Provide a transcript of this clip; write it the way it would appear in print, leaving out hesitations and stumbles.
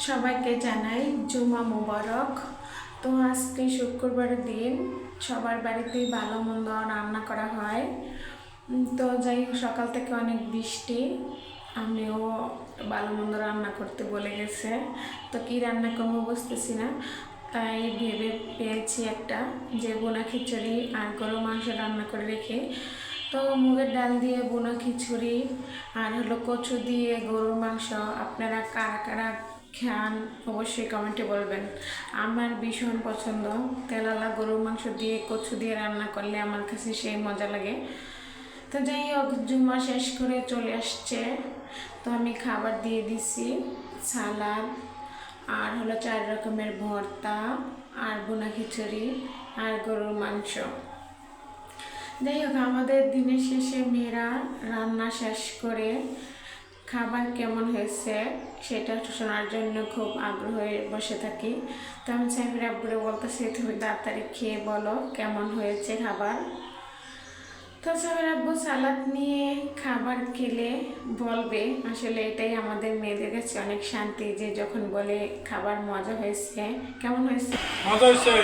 সবাইকে জানাই জুমা মোবারক। তো আজকে শুক্রবারের দিন, সবার বাড়িতেই ভালো মন্দ রান্না করা হয়। তো যাই হোক, সকাল থেকে অনেক বৃষ্টি, আমিও ভালো মন্দ রান্না করতে বলে গেছে। তো কি রান্না করবো বুঝতেছি না, তাই ভেবে পেয়েছি একটা যে বোনা খিচুড়ি আর গরু মাংস রান্না করে রেখে। তো মুগের ডাল দিয়ে বোনা খিচুড়ি আর হলো কচু দিয়ে গরুর মাংস, আপনারা কারা কারা খান অবশ্যই কমেন্টে বলবেন। আমার ভীষণ পছন্দ, তেলালা গরুর মাংস দিয়ে কচু দিয়ে রান্না করলে আমার কাছে সেই মজা লাগে। তো যাই হোক, জুম্মা শেষ করে চলে আসছে, তো আমি খাবার দিয়ে দিছি, সালাদ আর হলো 4 রকমের ভর্তা আর বোনা খিচুড়ি আর গরুর মাংস। যাই হোক, আমাদের দিনের শেষে মেয়েরা রান্না শেষ করে খাবার কেমন হয়েছে সেটা শোনার জন্য খুব আগ্রহ হয়ে বসে থাকি। তো আমি সাইফের আব্বুরে বলতেছি, তুমি তাড়াতাড়ি খেয়ে বলো কেমন হয়েছে খাবার। তো সাইফের আব্বু সালাদ নিয়ে খাবার খেলে বলবে, আসলে এটাই আমাদের মেয়েদের কাছে অনেক শান্তি, যে যখন বলে খাবার মজা হয়েছে, কেমন হয়েছে, মজা হয়েছে।